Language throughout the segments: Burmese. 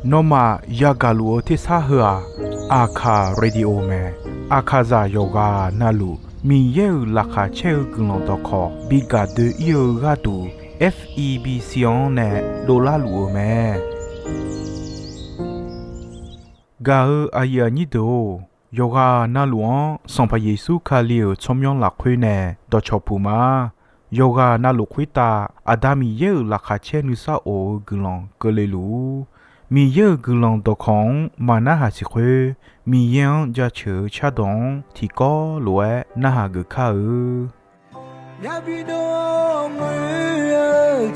နောမယာဂလူအတိစာဟာအာခာရေဒီယိုမဲအာခာဇာယောဂာနာလူမီယေလာခါချဲကုလုံတော့ခေါ်ဘီဂါဒီယောဂါတူ FEB စီယွန်နဲ့ဒေါ်လာလူမဲဂါအာယာနီဒိုယောဂာနာလူန်စံဖယေစုခါလီယချုံယွန်လာခွေးနဲ့တော့ချောပူမာယောဂာနာလူခွေတာအဒါမီယေလာခါချဲနုစာအိုဂလုံကလေးလူမီယေဂလုံတော့ခေါင်မနာဟာစီခွေမီယန်ကြချေချဒုံတီကောလွယ်နာဟာဂခါမြတ်ပြည်တော်ငွေ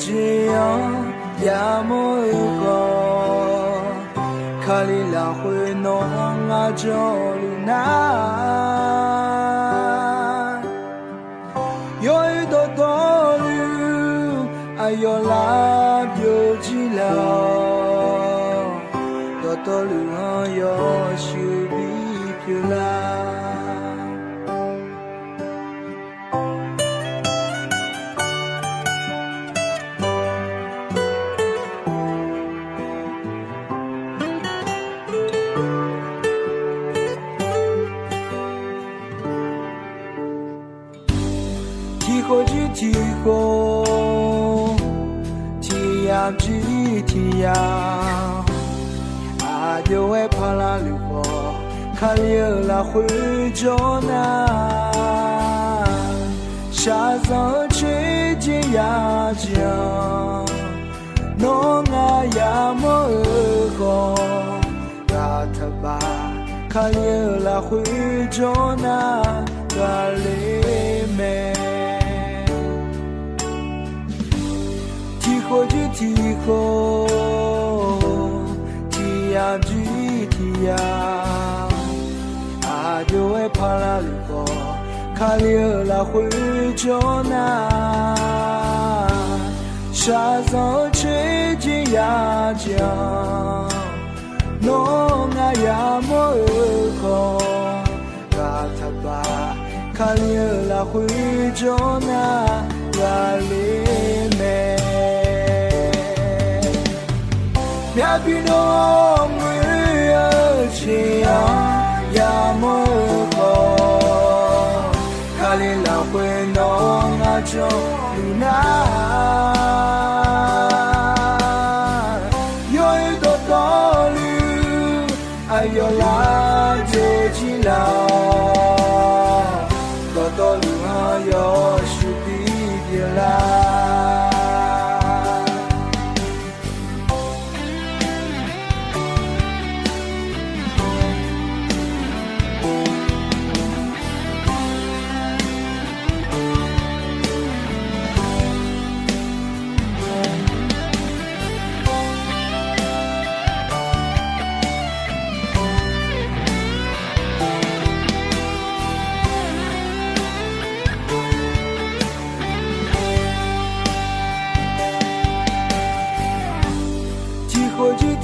ချေအောင်ရမိုးကောခါလီလာခွေနောငါကြောလူနာယောဤတော်လူအယောလာပြိုကြည့်လာတော်လူယောရှိပြီးပြလာ提火，提呀提提呀，阿就会怕啦流火，看了啦会着那，下早吹进呀江，弄啊呀么好，嘎他吧，看了啦会着那，嘎嘞咩。提火就提火，提呀就提呀，阿就会怕啦流火，看了啦会着那，沙早吹进呀江，弄啊呀么好，嘎他吧，看了啦会着那，嘎里咩。မြတ်ပြည်တော်ငွေချေအောင်ရမိုးခေါ်ခါလီလာခွေတော်ငါကြောလူနာယောဤတော်လူအယောလာကြည်ချီလာတော်လူဟာယောရှိပြီးပြလာ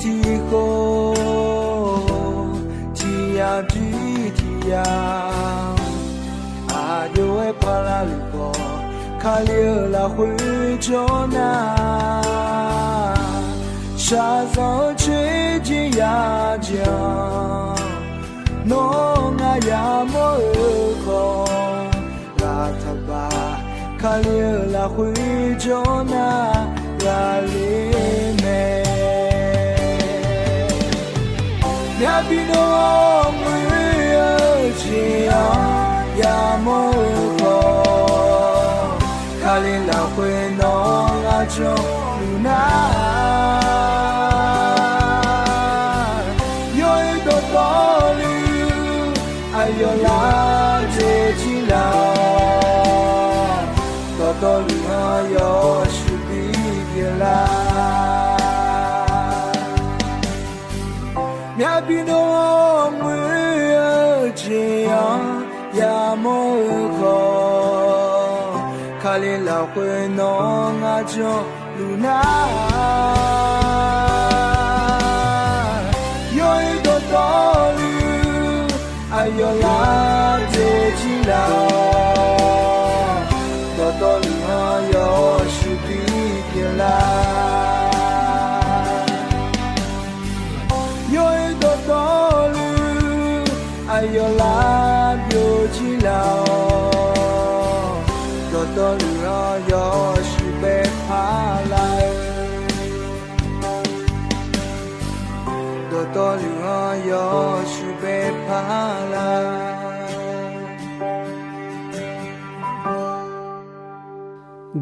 提火，提呀提提呀，阿就会怕啦流火，看了啦会着那，沙早吹进呀江，弄啊呀么好，拉他吧，看了啦会着那，拉里咩。မြတ်ပြည်တော်ငွေချေအောင်ရမိုးခေါ်ခါလင်းလာခွေတော်ငါကြောလူနာယောဤတော်လူအယောလာချေချီလာတော်လူဟာယောရှိပြီးပြလာမြတ်ပြည်တော်ငွေချေအောင်ရမိုးခေါ်ခါလင်းလာခွေတော်ငါကြောလူနာယောဤတော်လူအယောလာချေချီလာတော်လူဟာယောရှိပြီးပြလာ ဖာလာ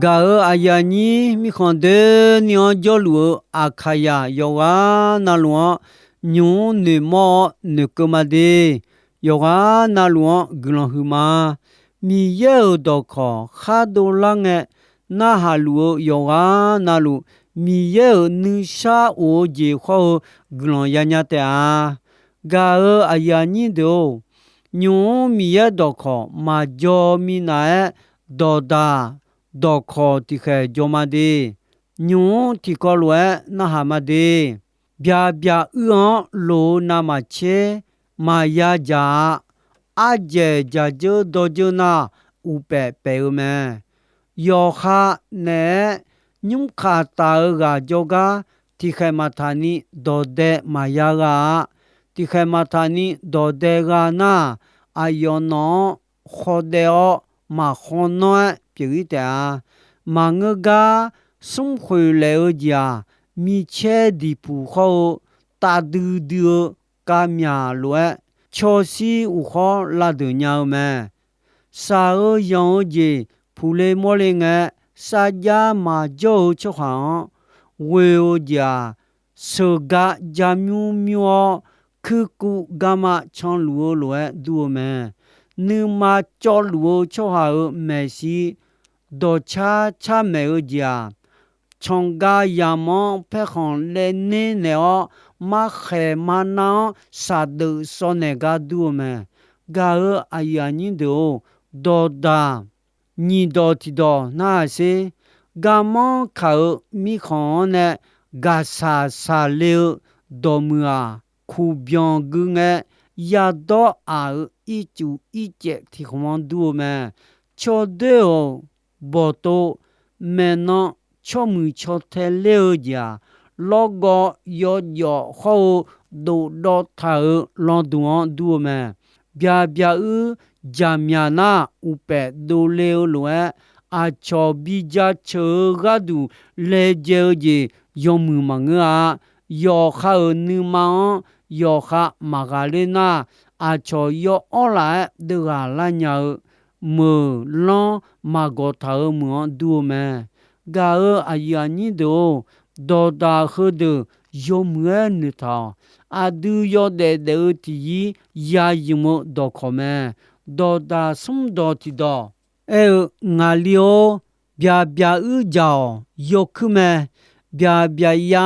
ဂါအယာနီမိခွန်ဒေညောဂျောလူအခါယာယောဂာနာလောညွန်းနေမောနကမဒေယောဂာနာလောဂလဟူမာမီယေတော့ခေါ်ခါဒိုလငဲနာဟာလူယောဂာနာလူမီယေနိရှာအိုဂျေခေါ်ဂလယညာတဲ့ဂါအယာနီဒေညွန်းမီယေတော့ခေါ်မာဂျောမီနာဒေါ်ဒါဒေါ်ခေါ်တိခဲဂျိုမာဒီညွန်းတိကောလွဲနာဟာမဒီဗျာဗျာဥအောင်လိုနာမချေမာယာဂျာအဂျေဂျာဂျိုဒိုဂျနာဥပေပေဝမဲယောခာနဲညုံခါတာဂါဂျောဂါတိခဲမထာနီဒေါ်ဒေမာယာဂါတိခဲမထာနီဒေါ်ဒေဂါနာအယောနောခေါ်ဒေအောမာခေါ်နောပြည်တာမငဂါဆုံခွေလေဂျာမိချဲဒီပူခေါ်တာဒူဒူကာမြာလွဲချောစီဥခေါ်လာဒညောင်းမဲစာယောင်ဂျေဖူလေမောလေငဲစာဂျာမာဂျိုချောဟောင်းဝေယဂျာစေဂါဂျာမြူမြောခုကူဂမချောင်းလူလွဲဒူမဲနုမာချောလူချောဟာမဲစီဒေါ်ချာချမဲဂျာချောင်းဂါယာမောဖဲခွန်လေနေနေအောမခဲမနာစာဒုစောနေဂါဒူမဲဂါအယာနင်းဒိုဒေါ်ဒါညီဒေါ်တီဒေါ်နာစေဂါမောခါမိခွန်နဲ့ဂါဆာဆာလေဒေါ်မူအာခုဗျောင်ဂုငဲယာဒေါ်အာအီကျူအီကျက်တီခွန်ဒူမဲချောဒေယဘောတိုမဲနောချောမူချောတဲလေဂျာလောဂောယောယောခေါဒိုဒေါ်ထာလောဒူန်ဒူမဲဗျာဗျာဂျာမြာနာဥပေဒိုလေလွဲအချောဘီဂျာချေဂါဒူလေဂျေဂျေယောမူမငါယောခါနူမောင်ယောခမာဂါလေနာအချောယောအောလာဒဂါလာညာမေလောမာဂောထာမွန်ဒူမဲဂါအယာနီဒိုဒေါ်ဒါခဒယောမွဲနထာအဒူယောဒေဒေတီယာယမဒေါ်ခမဲဒေါ်ဒါဆုံဒေါ်တီဒေါ်ငါလျောဗျာဗျာကြောင်ယောခုမဲဗျာဗျာယာ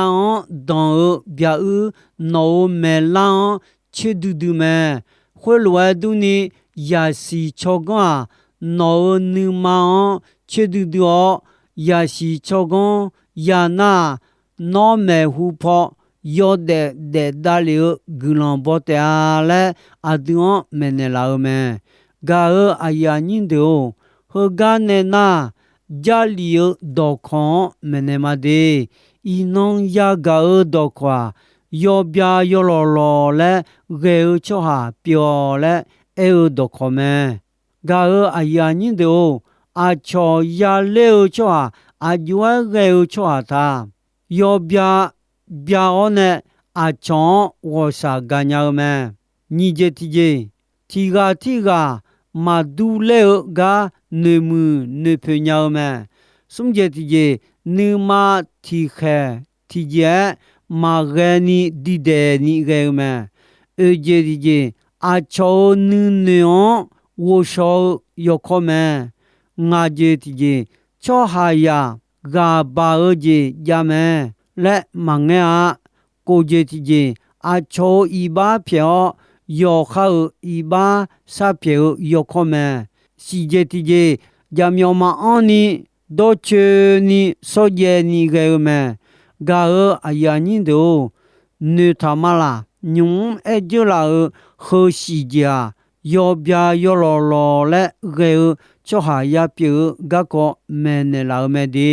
ဒေါ်ဗျာနောမဲလောင်ချေဒူဒူမဲခွေလွယ်ဒူနီယာစီချောကွာနောနူမောင်ချေဒူဒူယာစီချောကွန်ယာနာနောမဲဟူဖောယောဒေဒေဒါလီဂူလွန်ဘောတဲလဲအဒူမဲနေလာမဲဂါအယာနင်းဒိုဟဂါနေနာဂျာလီဒေါခွန်မနေမဒေဤနောင်ယာဂါဒေါခွာယောဗျာယောလောလောလဲဂေချောဟာပြောလဲအေဒေါခွမဲဂါအယာနင်းဒိုအချောယာလေချောဟာအဂျွဲဂေချောဟာသာယောဗျာဗျာအောနဲ့အချောဝစာဂညာမဲညီဂျတီဂျေတီဂါတီဂါမာဒူလေဂါနေမူနေဖညာမဲစုံဂျတီဂျေနေမာတီခဲတီဂျေမာဂနီဒီဒေနီဂဲမဲအေဂျေတီဂျေအချောနူနေယောဝရှောယောခမဲငါဂျေတီဂျေချောဟာယာဂါဘာဂျေဂျာမဲและมังเงะโกเจติเจอาโชอีบาเปียวยอคาอีบาซาเปียวยอคอมစီเจติเจยามยอมาอันนี้โดเชนี่โซเยนี่เกมกาอายานิโดเนทามาลาညုံအကျလာခေစီကြယောပြယောလောလောและเกချောဟာယပြေဂကောမဲနေလာမဲဒီ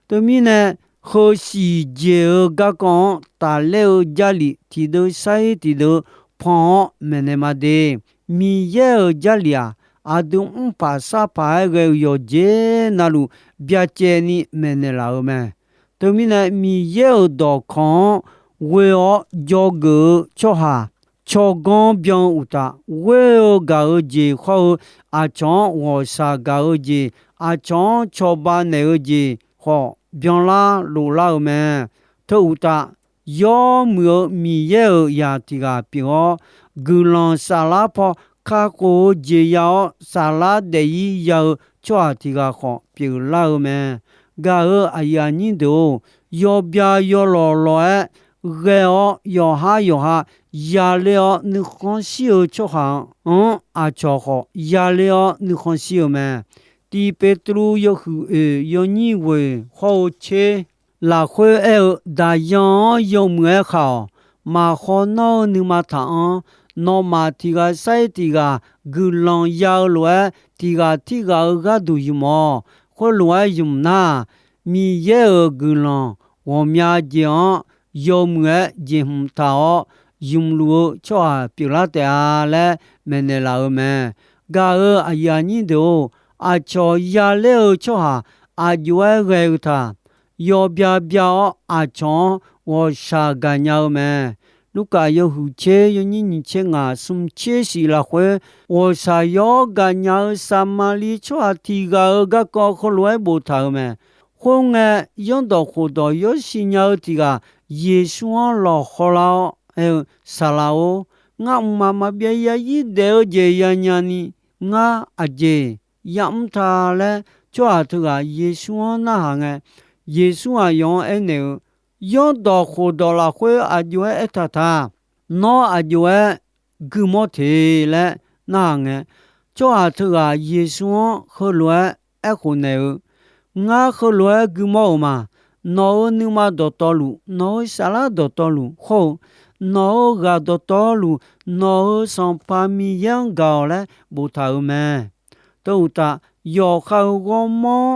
တမီနဲ့ခေစီကြဂကောတာလေဂျာလီတီဒိုဆိုင်တီဒိုဖောင်းမဲနေမဒီမီယေဂျာလီယာအဒုံပါစာပါရေယောဂျေနာလူဗျာချေနီမဲနေလာမဲတမီနဲ့မီယေဒေါခွန်ဝေယောဂျောဂချောဟာ ချောကွန်ပြောင်းဥတာဝဲကာကြီးခေါ်အချောင်းဝစာကာကြီးအချောင်းချောပါနေကြီးဟောပြောင်းလာလိုလာမဲထို့ဥတာယောမျိုးမီရဲ့ရာတီကပြောဂူလွန်ဆာလာဖောခါကိုဂျေယောဆာလာဒေယီယောချွာတီကခေါ်ပြလာမဲဂါအယာညင်းတို့ယောပြယောလောလောရဲယောဟာယာလေနုခွန်စီချောဟာအချောဟယာလေနုခွန်စီမဲတီပေတရူယခုယောညီဝေဟောချေလာခွေဒါယောယုံမွဲခေါမာခေါနောနုမထာနောမာတီကဆိုင်တီကဂူလွန်ယောလွဲတီကဂါဒူယမောခေါ်လွဲယုံနာမီယေဂူလွန်ဝမြကျော်ယောမွဲဂျင်တာယုံလူချောပြလာတဲ့အားလဲမနေလာမဲဂါအယာညင်းတို့အချောယာလေချောဟာအကျွဲရဲတာယောပြပြအချောဝရှာကညာမဲလူကယောဟုချေယညင်းချေငါစုံချေစီလာခွဲဝရှာယောကညာစမာလီချောတီဂါဂကောခလွဲဘူထာမဲခုံငယ်ယွန်တော်ခုတော်ယောစီညာတီကယေရှုလောခေါလာဆာလာငါမမပြရည်ဒေဂျေယညာနီငါအကျေယမ်ထာလဲကြွားသူကယေရှုနာဟာငယ်ယေရှုအယောအနေယောတော်ခိုတော်လာခွေအကျွဲအထထာနောအကျွဲဂုမောတေလဲနာငယ်ကြွားသူကယေရှုခလွဲအခုနေငါခလွဲဂုမောမှာနောနုမတော်တော်လူနောဆာလာတော်တော်လူခေါနောဂါတော်တော်လူနောဆောင်ပါမီယံကောလဲဘူထာမဲတောတာယောခါဂောမော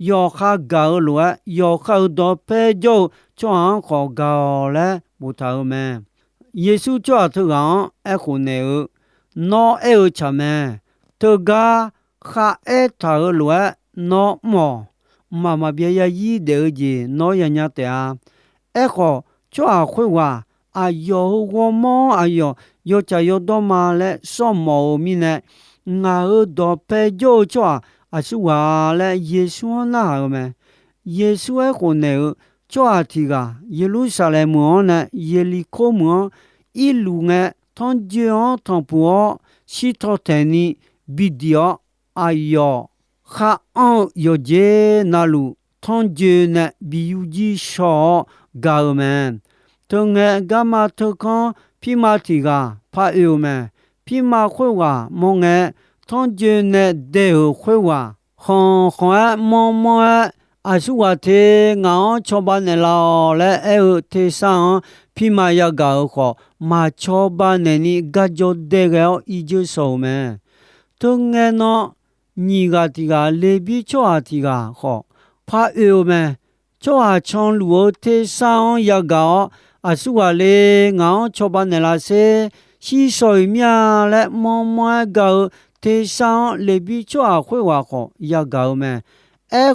ယောခါဂါလွဲယောခါတော်ဖဲဂျိုချွန်ခေါ်ဂါလဲဘူထာမဲယေရှုကြွသူကအခုနေနောချမဲတဂါခါထာလွဲနောမောမမပြရည်ဒေဂျီနောယညာတဲ့အခုချွာခွေဝါအယောဝမောအယောချာယောတော်မာလဲစောမောမီနဲ့ငါတော်ပဲကြိုချွာအဆူဝါလဲယေရှုနာမဲယေရှုကိုနေချွာတီကယေရုရှလင်မောနဲ့ယေလီကိုမောဤလူငဲထွန်ဂျောထွန်ပေါ်ရှိတော်တဲ့နီဗီဒီယိုအယောခါအောင်ယောဂျေနာလူထွန်ဂျေနဲ့ဘီယူဂျီရှောဂါမန်တုံငဲဂမတ်ခွန်ဖိမာတီကဖာယောမဲဖိမာခွေဝါမောငဲထွန်ဂျေနဲ့ဒေခွေဝါခွန်မောမောအဆူဝတေငောချောပါနေလာလဲတေဆန်ဖိမာယဂါခေါ်မာချောပါနေနီဂါဂျိုဒေဂောဤဂျဆောမဲတုံငဲနောညီကတီကလေပြီးချောအတီကခေါ်ဖာယောမဲချောအချောင်းလူတေဆန်ယဂါအဆူဝလေငောချောပါနေလာစေရှိဆိုမြလဲမောမွဲဂါတေဆန်လေပြီးချောအခွေဝါခေါ်ယဂါမဲ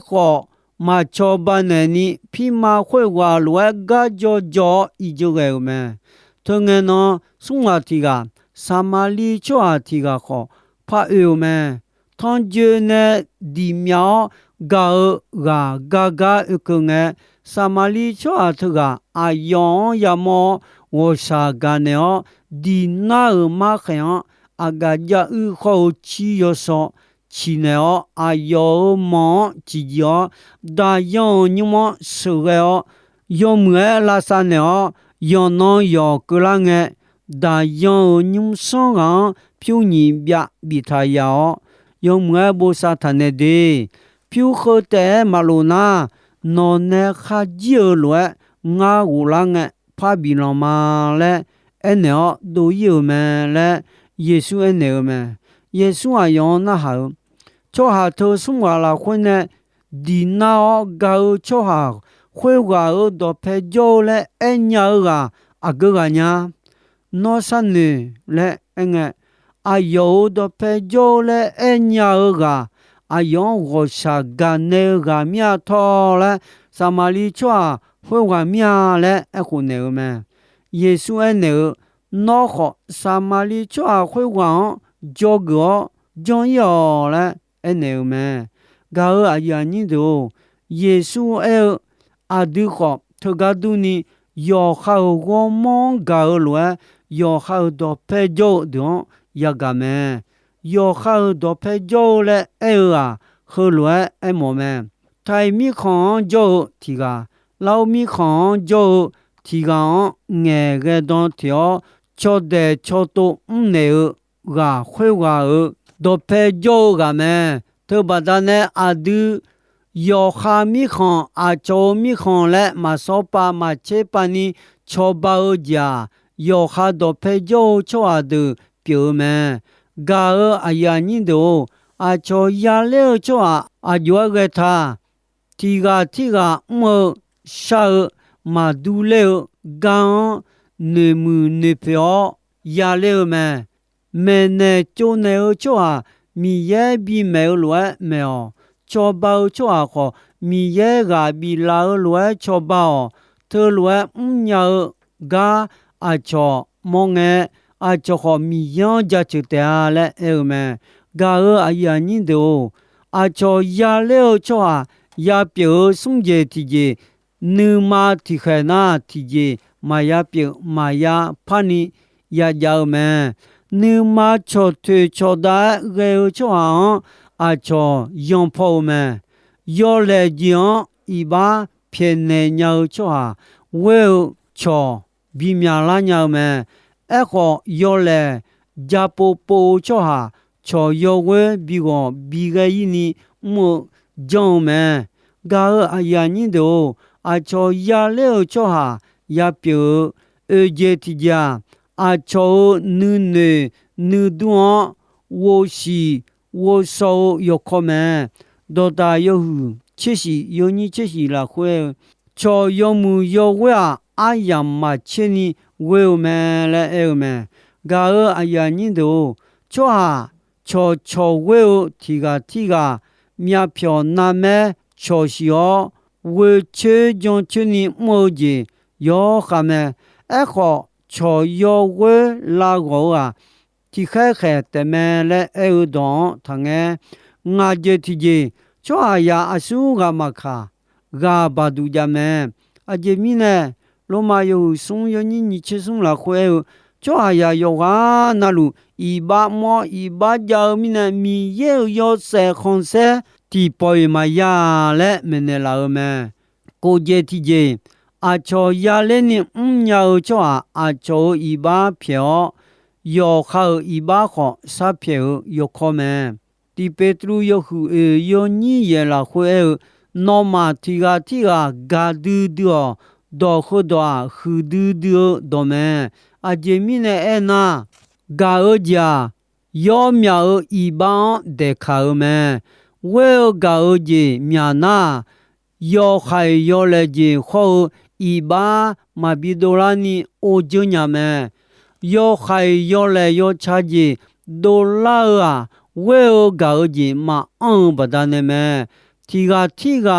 ခေါ်မာချောပါနေနီဖိမာခွေဝါလွဲဂါဂျောဂျောဤဂျိုဂဲမဲထုံငဲနောဆုငါတီကစာမာလီချောအတီကခေါ်ဖာယောမဲထွန်ဂျေနဲ့ဒီမြောဂါဂါကငဲစာမာလီချောအထုကအယောယမောဝရှာကနေဒီနာမခေယအဂါဂျာခေါ်ချီယောဆောချီနေအယောမောချီယောဒါယောညမောဆုရောယောမွဲလာစနေယောနောယောကလငဲဒါယောညုံဆောကဖြူညီပြဘီထာယောယောမွဲဘောစာထနေဒီဖြူခိုတဲမလိုနာနောနေခါဂျီလွဲငါဝလာငဲဖာဘီလောမာလဲအနေဒိုယောမဲလဲယေရှုအနေမဲယေရှုအယောနာဟာချောဟာထိုဆုမလာခွန်းနဲ့ဒီနာဂါချောဟာခွေဝါတော့ဖဲဂျိုလဲအညာကအဂဂညာနောဆန်နေလဲအငဲအယောတော့ဖဲဂျိုလဲအညာကအယောဝရှာကနေကမြတ်တော်လဲစမာလီချွာဖွေဝါမြလဲအခုနေမဲယေရှုအနေ နောခစာမာလီချွာခွေဝံဂျောဂောဂျွန်ယောလဲအနေမဂါအယာညင်းတို့ယေရှုအဲအဒုခောထဂဒူနီယောခါဝမောဂါလွယ်ယောခါဒပေဂျိုဒွန်ယဂမဲယောခါဒပေဂျိုလဲအဲရာခလွယ်အမောမဲတိုင်မီခွန်ဂျိုတီကလောမီခွန်ဂျိုတီကငယ်ကဲတော့တောချောတဲ့ချောတုနေကခွေဝါဒပေဂျိုကမဲသဘဒနဲ့အဒူယောခာမိခွန်အချိုမိခွန်และมาซอปามาเชปานีชอบาจาယောခါဒပေဂျိုချောအဒူပြမဲဂါအယာညင်းတို့အချိုရလေချောအဂျွာကထာတီကမောရှာမာဒူလေဂန်နေမူနေပြောရလေမဲနေချိုနေချောမီရဲဘီမဲလွယ်မဲချောဘောချောခေါ်မီရဲကဘီလာလွယ်ချောဘောเธอလွယ်ညောဂါအချောမောငဲအချောခေါ်မီယောကြချတဲ့လဲအဲမဲဂါအယာညင်းတို့အချောရလေချောရပြေဆုံးကြတီကြီးနူမာတီခဲနာတီကြီးမာယာပြေမာယာဖာနီရကြောင်းမဲနူမာချောထွေချောဒါရေချောအချောယွန်ဖို့မဲယောလေဂျီယွန်ဤပါဖြေနေညောချောဝဲချောဘီမြလာညောမဲအခုယောလေဂျာပိုပိုချောချောယောဝဲဘီကောဘီဂယီနီမိုဂျုံမဲဂါအယာညင်းတို့အချောရလေချောရပြအဂျေတီဂျာအချောနုနေနုဒွန်ဝရှိဝဆောယောခမဲဒေါ်တာယောဟုချစ်ရှိယောညီချစ်ရှိလာခွဲချောယောမူယောဝဲအာယမ်မချင်းနီဝဲမဲလဲအဲမဲဂါအယာညင်းတို့ချောဝဲတီကမြဖြောနာမဲချောရှိယောဝဲချေဂျွန်ချနီမောကြီးယောခမဲအခုချောယောဝဲလာကောတီခဲတမဲလဲအဲဒွန်ထငဲငါဂျေတီဂျေချောယာအဆူကမခါဂါဘာဒူဂျမဲအဂျေမီနဲလိုမာယုဆုံယညညချေဆုံလာခွဲချောယာယောဂါနာလူဤဘာမောဤဘာဂျာမီနဲမီယေယောဆေခွန်ဆေတီပွိမာယာလဲမနေလာမဲကိုဂျေတီဂျေအချောယာလဲနိညောချောအချောဤဘာဖြောယောခါဤဘာခောစဖြေယောခောမဲတီပေထရူယောဟုယောညီယေလာခွဲနောမာတီကဂါဒူဒူဒေါ်ခုဒွာခူဒူဒူဒိုမဲအဂျေမီနဲအနာဂါအိုဂျာယောမြောဤဘန်ဒေခါမဲဝဲဂါအိုဂျေမြာနာယောခိုင်ယောလေဂျေခေါဤဘာမဘီဒိုရာနီအိုဂျညာမဲယောခိုင်ယောလေယောချာဂျေဒေါ်လာဝဲဂါအိုဂျေမအန်ပဒနေမဲတီက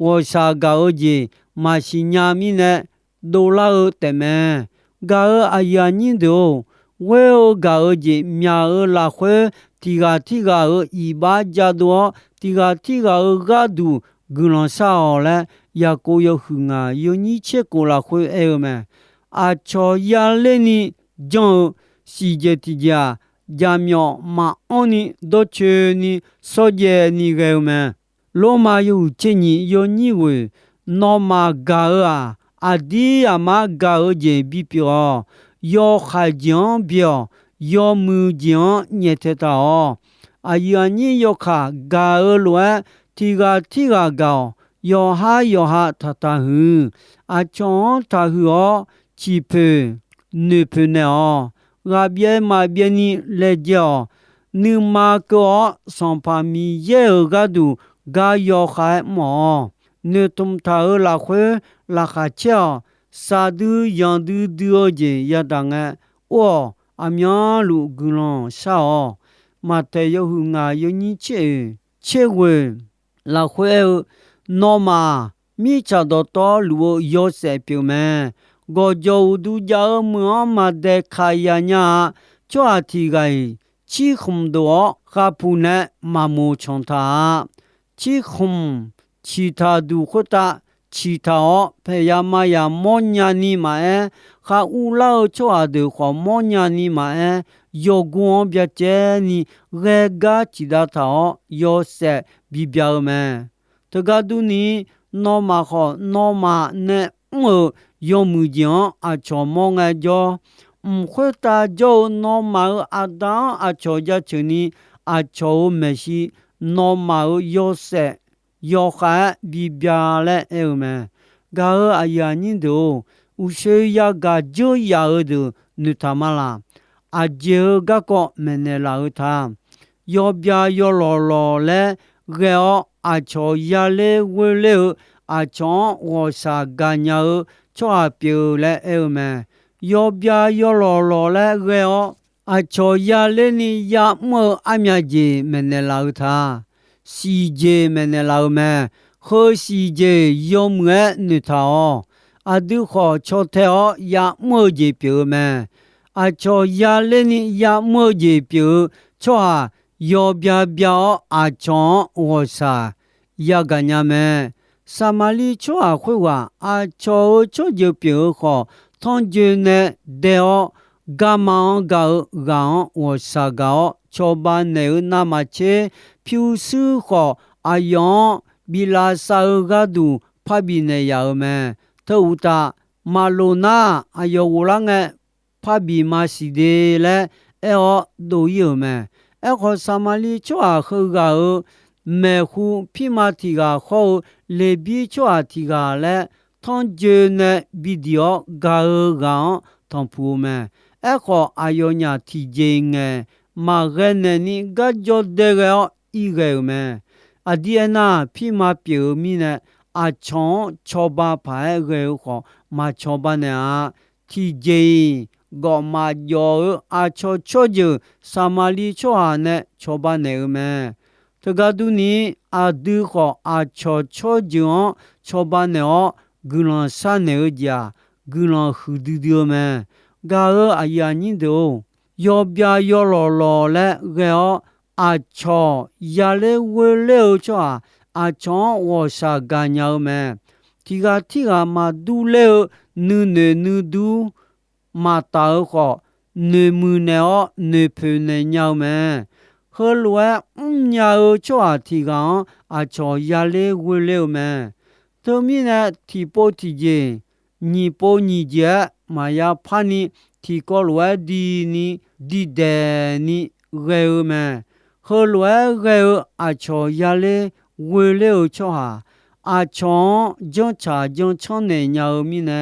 ဝရှာဂါအိုဂျေမရှိညာမီနဲဒေါ်လာတဲမဲဂါအယာညင်းတို့ဝဲဂါအိုဂျေမြာလာခွဲတီကဤဘာဂျာတော့တီကဂါဒူဂူလွန်ဆာလဲယာကိုယခုငါယုံညီချက်ကိုလာခွဲအဲမဲအချောရလဲနီဂျွန်စီဂျေတီဂျာဂျာမြောမအွန်နီဒိုချေနီဆိုဂျေနီဂဲမဲလိုမာယုချင်းညီယုံညီဝေနောမာဂါအဒီယာမဂါဂျေဘီပြောယောခါဂျွန်ပြောယောမူဂျွန်ညေတတောအယာညီယောခါဂါလွယ်တီကဂောယောဟာထတာဟူအချွန်တာဟူချီဖေနေဖနေဂါဘျဲမဘျဲနီလေကြောနူမာကောစံပါမီယေဂါဒူဂါယောခါမောနေတုံတာလာခွေလာခါချာစာဒူယန်ဒူဒူဂျေယတငဲအောအမြာလူဂူလွန်ရှာမတေယဟုငါယုံကြီးချေဝေလာခွေနောမာမိချတော်တော်လူယောဆေပြုမဲ go jo du ja mu ma de khaya nya chwa thi gai chi khum do kha pu na ma mo chon tha chi khum chi tha du khota chi tha o phe ya ma ya mo nya ni ma e kha u lao chwa de kho mo nya ni ma e yo gon bya che ni re ga chi da tha o yo se bi bya me to ga du ni no ma kho no ma ne mo yo mu jian a cho mo nga jo khwe ta jo no ma a da a cho ja chu ni a cho me shi no ma yo se yo kha bi bya le e me ga a ya ni do u she ya ga jo ya do nu ta ma la a je ga ko me ne la tha yo bya yo lo le ge o a cho ya le we le a cho wo sa ga nya cho a pyo le e me yo bya yo lo le ge o a cho ya le ni ya mo a mya ji me ne la tha si je me ne la me ho si je yo mwe nu tha o a du kho cho the o ya mo ji pyo me a cho ya le ni ya mo ji pyo cho a yo bya bya a cho wo sa ya ga nya me sa ma li cho a khwe wa a cho je pyo kho thon je ne de o ga ma ga wo sa ga cho ba ne na ma che pyu su kho a yon bi la sa ga du pha bi ne ya me tho ta ma lo na a yo wo la nge pha bi ma si de le e o do yo me e kho sa ma li cho a khu ga me khu phi ma thi ga kho le bi cho a thi ga le thon je ne video ga thon pu me e kho a yo nya thi je nge ma ge ne ni ga jo de ga i ge me a di na phi ma pyo mi ne a chon cho ba pha ge kho ma cho ba ne a thi je go ma yo a cho je sa ma li cho a ne cho ba ne me to ga du ni a du kho a cho je cho ba ne o gu lan sa ne ja gu lan hu du du me ga a ya ni do yo bya yo lo le ge o a cho ya le we le cho a cho wo sa ga nya me ti ga ma du le nu du ma ta kho ne mu ne o ne phe ne nya me ho lwa nya cho a ti ga a cho ya le we le me to mi na ti po ti je ni po ni je ma ya pha ni ti ko lwa di ni di de ni ge me ho lwa ge a cho ya le we le cho ha a cho jo cha jo chon ne nya mi ne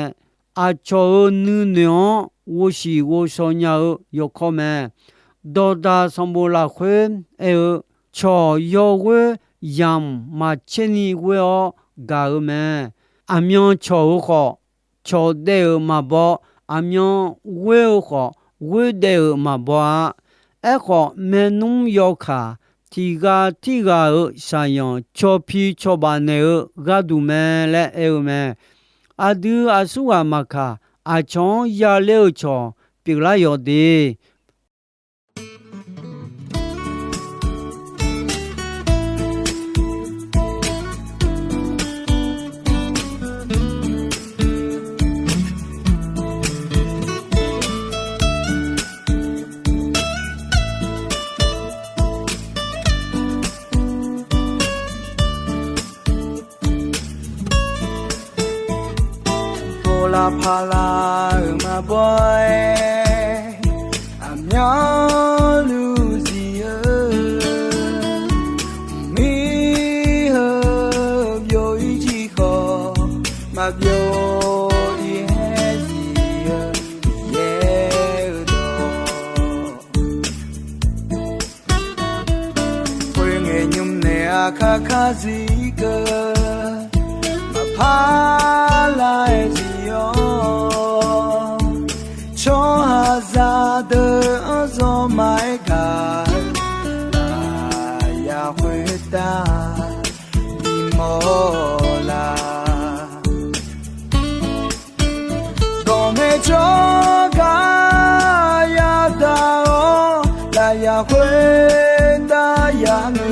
a cho nu ne wo shi wo so nya yo ko me do da som bo la khwe e cho yo we yam ma che ni we o ga me a myon cho kho cho de ma bo a myon we kho we de ma bo e kho me num yo kha ti ga sa yon cho pi cho ba ne ga du me le e me a du a su wa ma kha a chon ya le cho pi la yo de Pala my boy I'm your Lucia me have your ichi ko my yo yeah bring in yum ne akakazi ka ma pala cho za de zo mai ka ya hui ta di mo la go cho ga ya da o la ya kwe da ya nge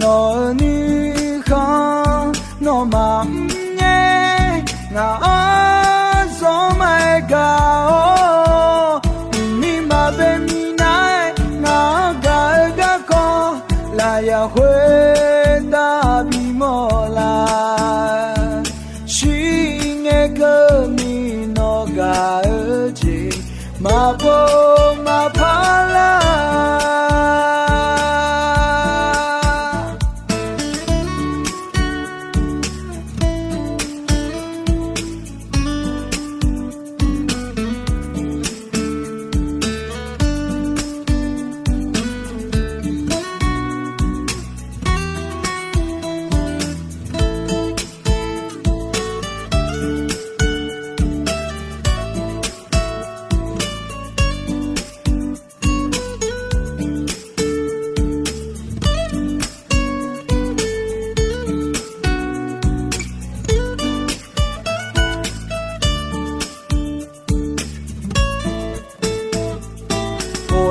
no ni kha no ma nye nga so mai ga o mi ma be mi nai nga ga ko la ya kwe da bi mo la ma bo ma pala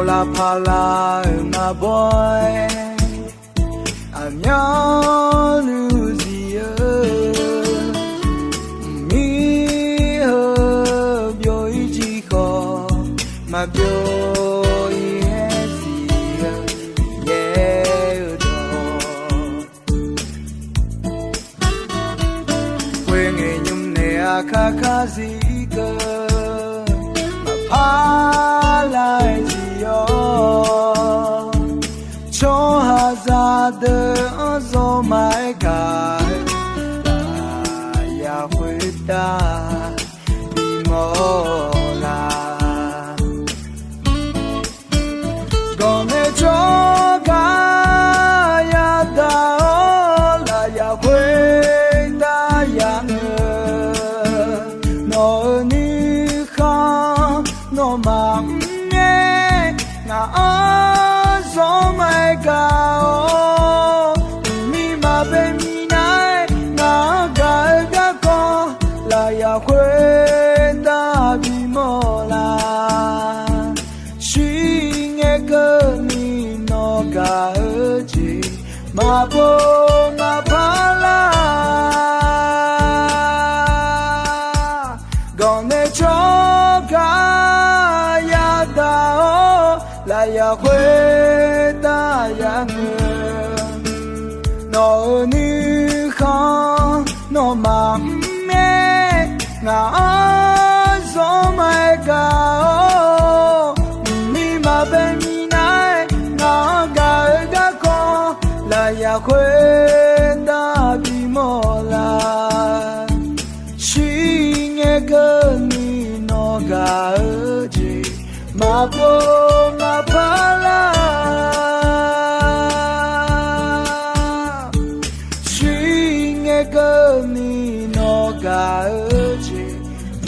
la pala ma boy I'm young Lucia me hope yo ichi ko ma byo yes yeah do when nyum ne akaka zika ma pala cho hazade so my god ya huda bi mola gone cho ga ya da la ya huda ya no ni kha no ma na so my god mi ma be mi nai na ga ko la ya kwe da bi mo la shi nge ko mi no ga ji ma bo ma pa la gone cho ga ya da la ya kwe da ya nge no ni kha no ma me nga so my god mi ma be mi nai nga ga ko la ya kwe da bi mo la shi nge ko ni no ga ji ma bo ma pala shinge ko ni no ga ji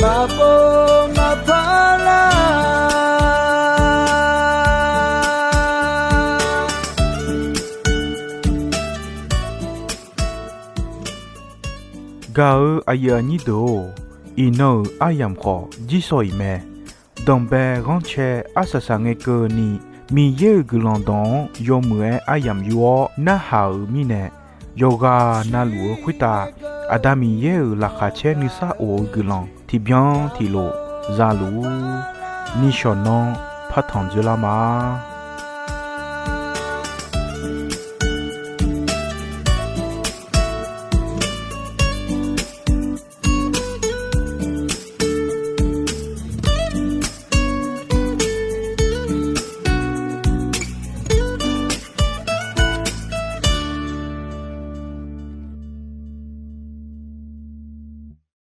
ma bo ma pala ga aya ni do ino ayam kho ji soi me dong be ron che asasa nge ko ni mi ye gulon don yo mue ayam yo na ha mi ne yoga na lu khwita adami ye la kha che ni sa o gulon ti bien ti lo za lu ni shonon pha thon ju la ma